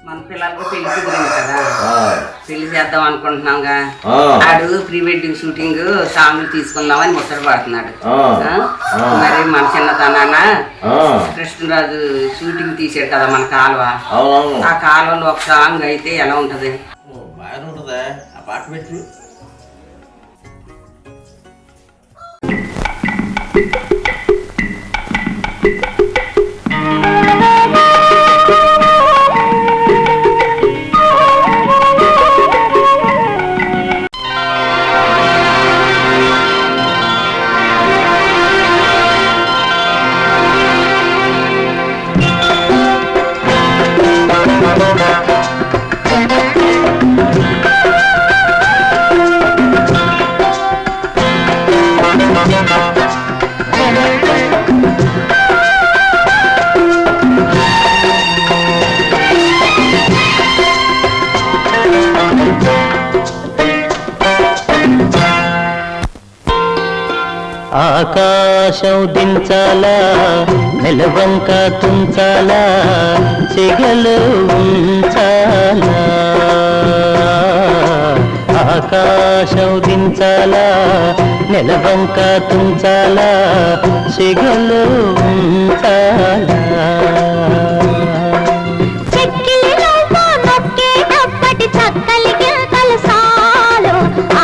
మన పిల్లలకు పెళ్లి కుదిరింది కదా, పెళ్లి చేద్దాం అనుకుంటున్నాంగా. ఆడు ప్రీ వెడ్డింగ్ షూటింగ్ సాంగ్లు తీసుకుందామని ముచ్చట పడుతున్నాడు. మరి మన చిన్నతనాన కృష్ణరాజు షూటింగ్ తీసాడు కదా మన కాలువ. ఆ కాలువలో ఒక సాంగ్ అయితే ఎలా ఉంటది? బాగానే ఉంటదా ఆ పాట పెట్టి. ఆకాశం దించాలా, నెలవంక తుంచాలా, సిగలు ఉంచాలా. ఆకాశం దించాలా, నెలవంక తుంచాలా, సిగలు ఉంచాలా.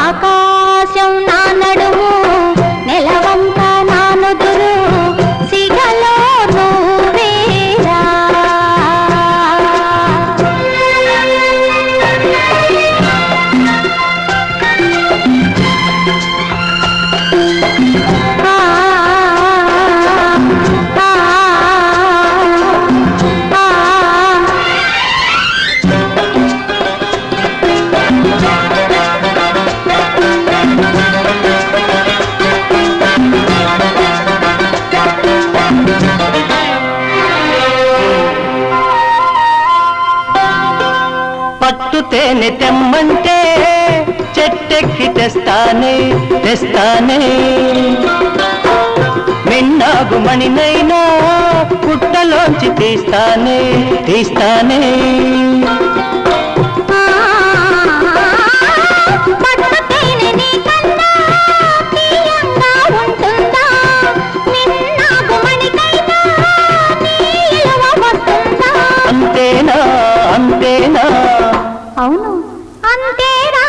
ఆకాశం నా నడుము, నెలవంక నా నుదురు, సిగలో నువ్వేరా. పట్టు తేనె తెమ్మంటే చెట్టెక్కి తెస్తానే తెస్తానే. మిన్నాగు మణినైనా పుట్టలోంచి తీస్తానే తీస్తానే. అంతేనా అంతేనా? అవును అంతేరా.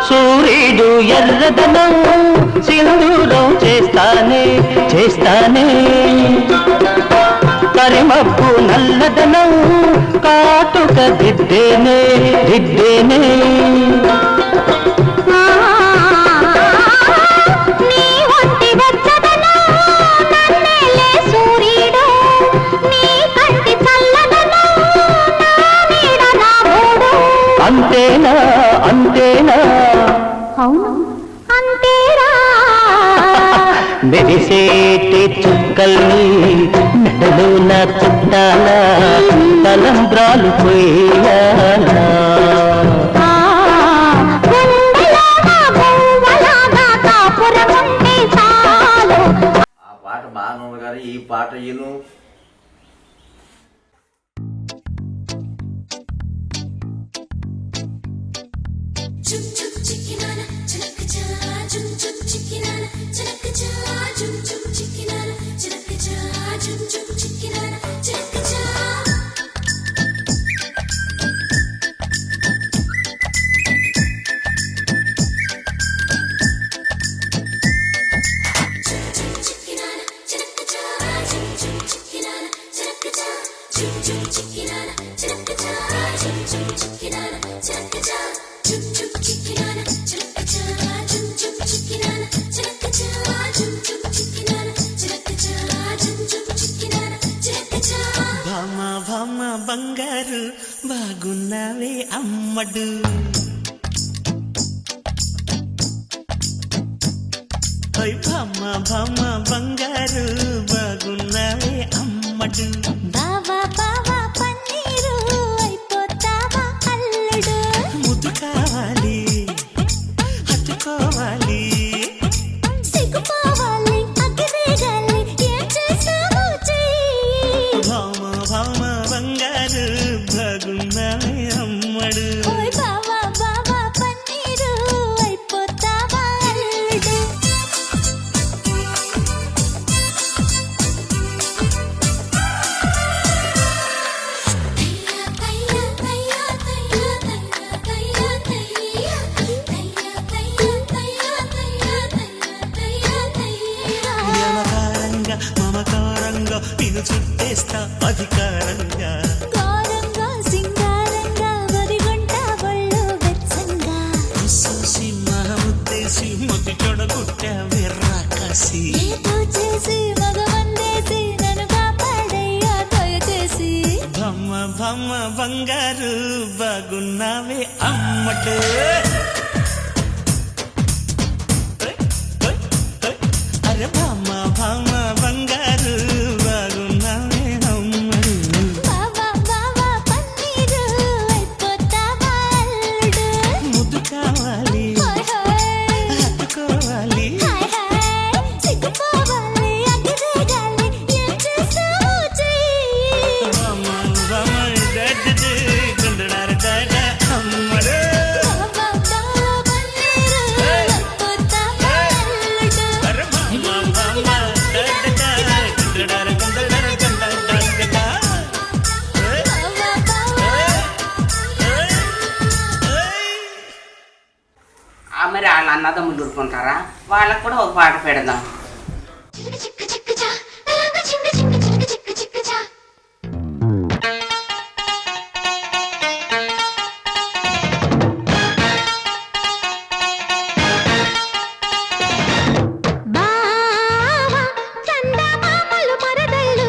సూర్యుడు ఎర్రదనం సింధూరం చేస్తానే చేస్తానే. కరిమబ్బు నల్లదనం కాటుక దిద్దేనే దిద్దేనే. అంతేనా అంతేనా? అవును అంతేరా. మెరిసేటి చుక్కల్ని మెడలో నా చుట్టాల, తలంబ్రాలు పోయాలా. ఆ పాట బాగానే ఉంది కానీ ఈ పాట ఈను భామ భామ బంగారు బాగు బాగున్నావే అమ్మడు భామ భామ బంగారు బాగున్నావే అమ్మడు బావా బావా పన్నీరు అయిపోతావా అల్లుడు ముద్దు కావాలి హత్తుకోవాలి సిగ్గుపోవాలి అగ్గిరేగాలి ఏం చేస్తావో చెయ్యి భామ భామ బంగారు బాగున్నావే అమ్మడు ఓయ్ బావా బావా పన్నీరు అయిపోతావా అల్లుడు మమకారంగా మమకారంగా నిన్ను చుట్టేస్తా అధికారంగా గారంగా సింగారంగా వరిగంట ఒళ్ళు వెచ్చంగా చూసి మహముద్దేసి మొత్తి చెడగొట్టావే రాకాసి ఏదో చేసి మగవందేసి నన్ను కాపాడయ్యా దయచేసి భమ్మ భమ్మ బంగారు బాగున్నావే అమ్మడు అరే భమ్మ భమ్మ బంగారు బాగున్నావే అమ్మడు బావా బావా పన్నీరు అయిపోతావా అల్లుడు ముద్దు కావాలి హాయ్ హాయ్ హత్తుకోవాలి హాయ్ హాయ్ సిగ్గుపోవాలి అగ్గిరేగాలి ఏం చేస్తావో చెయ్యి భమ్మ భమ్మ దడ్డు కుందడార దడ అమ్మడు బావా బావా పన్నీరు అయిపోతావా అల్లుడు అరే భమ్మ భమ్మ దడ్డు కుందడార కుందడార కుందడార బావా బావా మరి వాళ్ళ అన్నదమ్ములు ఊరుకుంటారా? వాళ్ళకు కూడా ఒక పాట పెడదాం. బావా చందమామలు మరదళ్ళు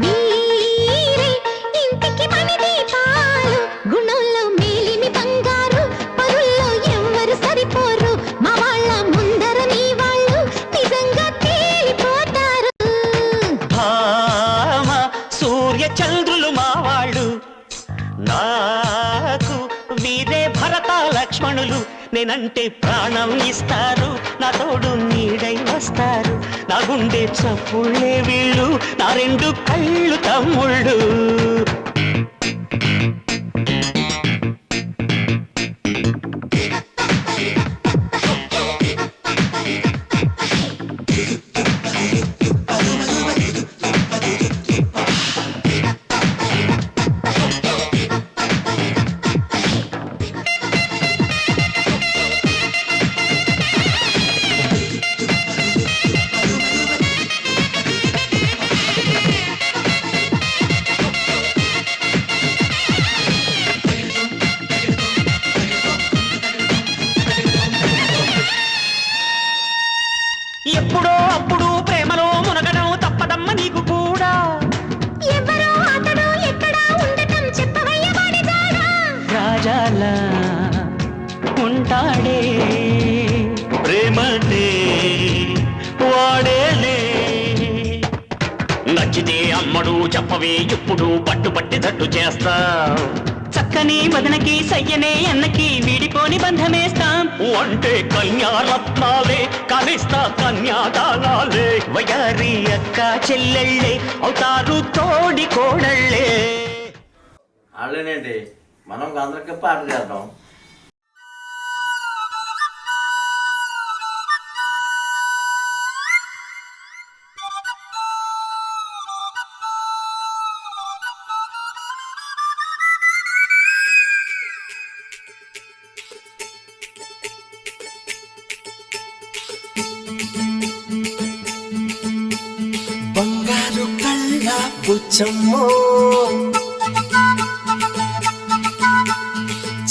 వీరే ఇంటికి మణి దీపాలు గుణంలో మేలిమి బంగారు పరుల్లో ఎవ్వరు సరిపోరు మా వాళ్ళ ముందర నీ వాళ్ళు నిజంగా తేలిపోతారు భామ సూర్య చంద్రులు మావాళ్ళు నాకు వీరే భరత లక్ష్మణులు నేనంటే ప్రాణం ఇస్తారు నా తోడు నీడై వస్తారు నా గుండె చప్పుళ్ళే వీళ్ళు నా రెండు కళ్ళు తమ్ముళ్ళు ఎప్పుడో అప్పుడు ప్రేమలో మునగడం తప్పదమ్మ నీకు కూడా ఎవరో అతడు ఎక్కడా ఉండటం చెప్పవయ్య వాడి జాడ రాజాలా ఉంటాడే ప్రేమనే వాడేలే నచ్చితే అమ్మడు చెప్పవే ఎప్పుడు పట్టుబట్టి తట్టు చేస్తా చక్కని వదనకి సయ్యనే అన్నకి వీడిపోని బంధమేస్తాం అంటే కన్యారత్నాలే కలిస్తా కన్యాదానాలే వయారి అక్క చెల్లెళ్ళే అవుతారు తోడి కోడళ్ళే వాళ్ళేనేంటి మనం అందరికీ పాట చేద్దాం. బంగారు కళ్ళ బుచ్చమ్మో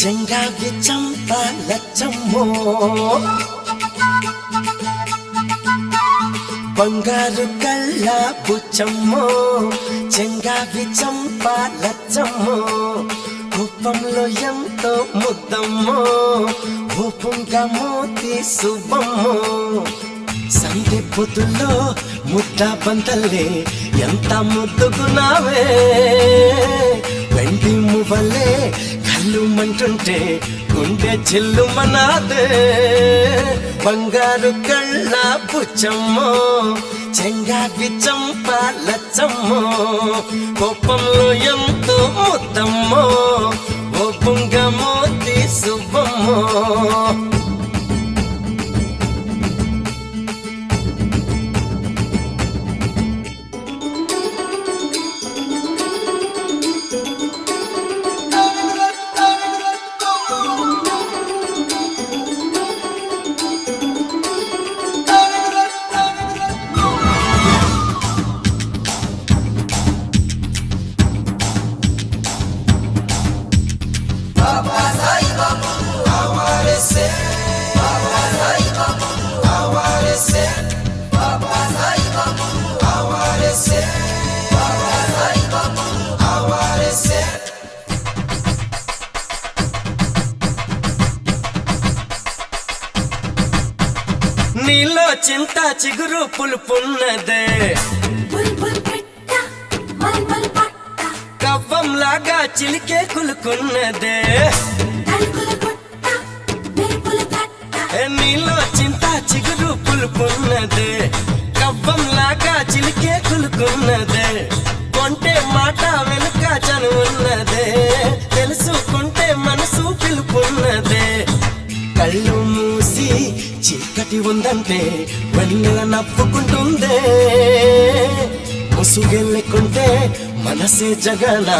చెంగావి చంప లచ్చమ్మో బంగారు కళ్ళ బుచ్చమ్మో చెంగావి చంప లచ్చమ్మో కోపంలో ఎంతో ముద్దమ్మో ఓ పుంగమోతి శుభమ్మో సంధి పొద్దుల్లో ముద్ద బంతల్లే ఎంత ముద్దుకున్నావే వెండి మువ్వలే కళ్ళు మంటుంటే గుండె చిల్లు మనాదే బంగారు కళ్ళ బుచ్చమ్మో చెంగావి చంప లచ్చమ్మో కోపంలో ఎంతో ముద్దమ్మో ఓ పుంగమోతి శుభమ్మో నీలో చింత చిగురు పులుపున్నదే కవ్వం లాగా చిలికే కులుకున్నదే నీలో చింత చిగురు పులుపున్నదే కవ్వం లాగా చిలికే కులుకున్నదే కొంటే మాట వెనుక చనువున్నదే తెలుసుకుంటే మనసు పిలుపున్నదే కళ్ళు మూసి చీకటి ఉందంటే వెన్నెల నవ్వుకుంటుందే ముసుగెళ్ళకుంటే మనసే జగన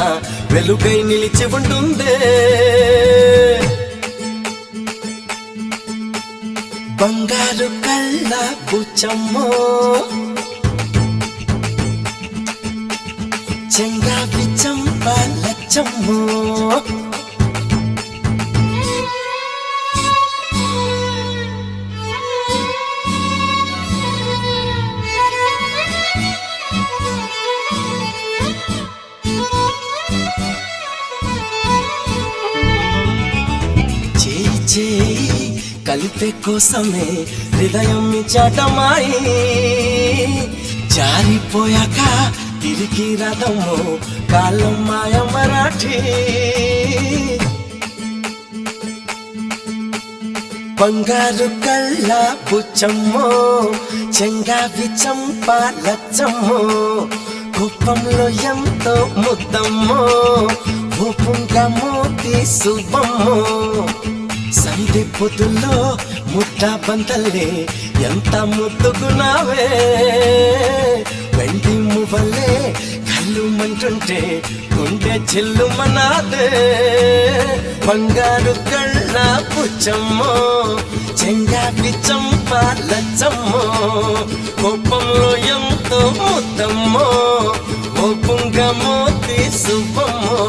వెలుగై నిలిచి ఉంటుందే బంగారు కళ్ళ బుచ్చమ్మో చెంగావి చంప లచ్చమ్మో చేయి కలిపే కోసమే హృదయం చాటమాయి జారిపోయాక తిరిగి రథము కాలం మాయ మరాఠీ బంగారు కళ్ళ బుచ్చమ్మో చెంగావి చంప లచ్చమ్మో కోపంలో ఎంతో ముద్దమ్మో ఓ పుంగమోతి శుభమ్మో సంధి పొద్దుల్లో ముద్ద బంతల్లే ఎంత ముద్దుకున్నావే వెండి మువ్వలే కళ్ళు మంటుంటే గుండె చిల్లు మనాదే బంగారు కళ్ళ పుచ్చమ్మో చెంగావి చంప లచ్చమ్మో కోపంలో ఎంతో ముద్దమ్మో ఓ పుంగమోతి శుభమ్మో